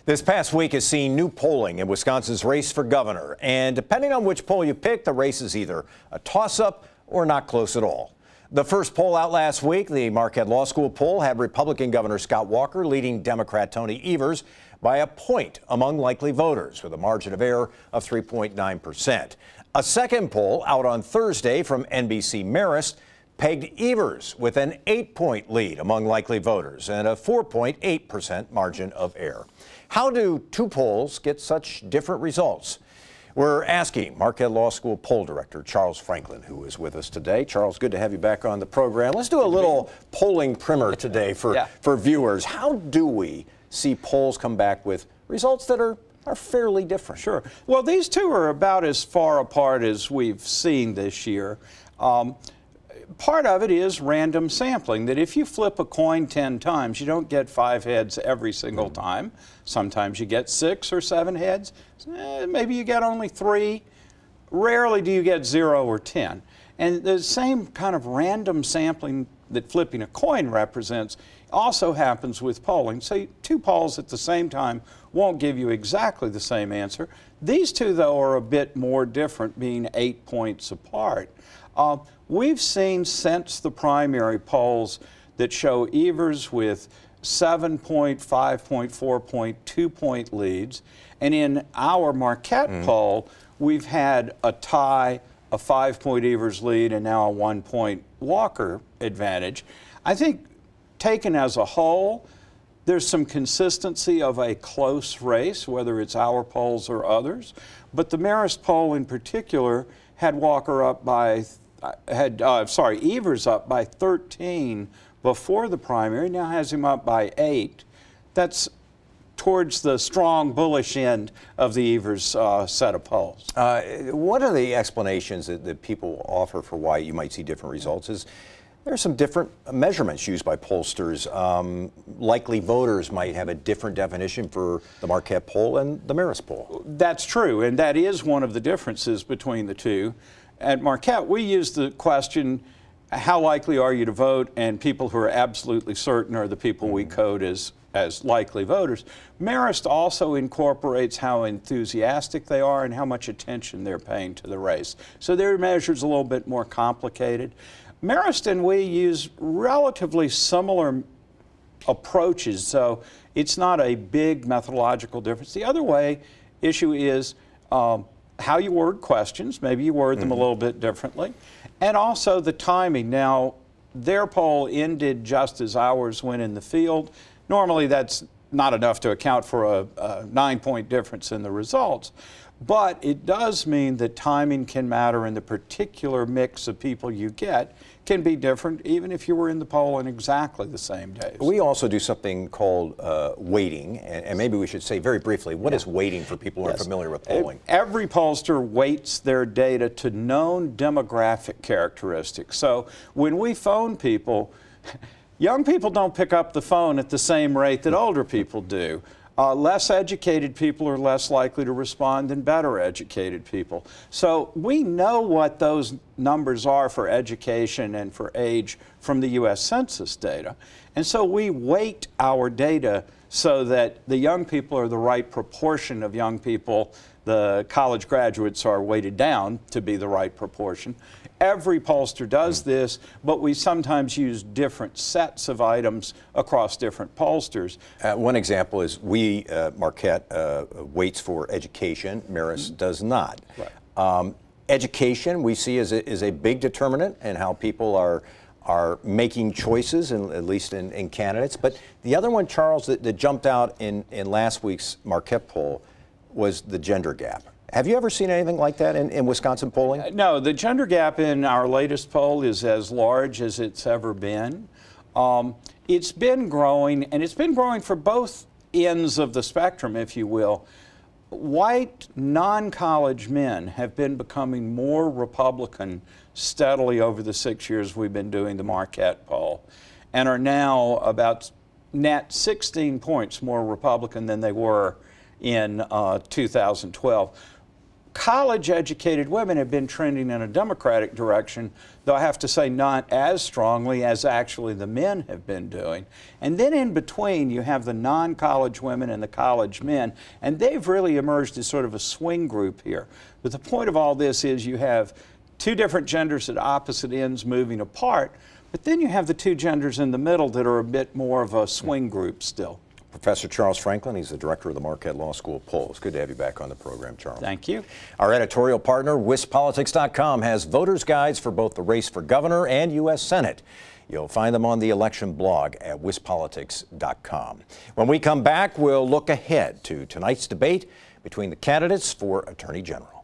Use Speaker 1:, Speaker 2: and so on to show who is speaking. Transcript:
Speaker 1: This past week has seen new polling in Wisconsin's race for governor. And depending on which poll you pick, the race is either a toss-up or not close at all. The first poll out last week, the Marquette Law School poll, had Republican Governor Scott Walker leading Democrat Tony Evers by a point among likely voters, with a margin of error of 3.9%. A second poll out on Thursday from NBC Marist pegged Evers with an 8-point lead among likely voters and a 4.8% margin of error. How do two polls get such different results? We're asking Marquette Law School poll director Charles Franklin, who is with us today. Charles, good to have you back on the program. Let's do a little polling primer today for viewers. How do we see polls come back with results that are fairly different?
Speaker 2: Sure. Well, these two are about as far apart as we've seen this year. Part of it is random sampling, that if you flip a coin 10 times, you don't get 5 heads every single time. Sometimes you get 6 or 7 heads. Maybe you get only 3. Rarely do you get 0 or 10. And the same kind of random sampling that flipping a coin represents also happens with polling. So two polls at the same time won't give you exactly the same answer. These two, though, are a bit more different, being 8 points apart. We've seen since the primary polls that show Evers with 7-point, 5-point, 4-point, 2-point leads. And in our Marquette poll, we've had a tie, a 5-point Evers lead, and now a 1-point Walker advantage. I think taken as a whole, there's some consistency of a close race, whether it's our polls or others. But the Marist poll in particular had Walker up by Evers up by 13 before the primary, now has him up by 8. That's towards the strong bullish end of the Evers set of polls.
Speaker 1: One of the explanations that people offer for why you might see different results is there are some different measurements used by pollsters. Likely voters might have a different definition for the Marquette poll and the Marist poll.
Speaker 2: That's true, and that is one of the differences between the two. At Marquette, we use the question, how likely are you to vote? And people who are absolutely certain are the people we code as likely voters. Marist also incorporates how enthusiastic they are and how much attention they're paying to the race. So their measure's a little bit more complicated. Marist and we use relatively similar approaches, so it's not a big methodological difference. The other issue is how you word questions. Maybe you word them a little bit differently. And also the timing. Now, their poll ended just as ours went in the field. Normally that's not enough to account for a 9-point difference in the results. But it does mean that timing can matter, and the particular mix of people you get can be different even if you were in the poll on exactly the same days.
Speaker 1: We also do something called weighting, and maybe we should say very briefly, what is weighting for people who are familiar with polling?
Speaker 2: Every pollster weights their data to known demographic characteristics. So when we phone people, young people don't pick up the phone at the same rate that older people do. Less educated people are less likely to respond than better educated people. So we know what those numbers are for education and for age from the U.S. Census data. And so we weight our data so that the young people are the right proportion of young people. The college graduates are weighted down to be the right proportion. Every pollster does this, but we sometimes use different sets of items across different pollsters.
Speaker 1: One example is Marquette weights for education. Marist does not. Right. Education we see is a big determinant in how people are making choices, at least in candidates. But the other one, Charles, that jumped out in last week's Marquette poll was the gender gap. Have you ever seen anything like that in Wisconsin polling?
Speaker 2: No, the gender gap in our latest poll is as large as it's ever been. It's been growing, and it's been growing for both ends of the spectrum, if you will. White, non-college men have been becoming more Republican steadily over the 6 years we've been doing the Marquette poll, and are now about net 16 points more Republican than they were in 2012. College-educated women have been trending in a Democratic direction, though I have to say not as strongly as actually the men have been doing. And then in between, you have the non-college women and the college men, and they've really emerged as sort of a swing group here. But the point of all this is you have two different genders at opposite ends moving apart, but then you have the two genders in the middle that are a bit more of a swing group still.
Speaker 1: Professor Charles Franklin, he's the director of the Marquette Law School poll. It's good to have you back on the program, Charles.
Speaker 2: Thank you.
Speaker 1: Our editorial partner, WisPolitics.com, has voters' guides for both the race for governor and U.S. Senate. You'll find them on the election blog at WisPolitics.com. When we come back, we'll look ahead to tonight's debate between the candidates for Attorney General.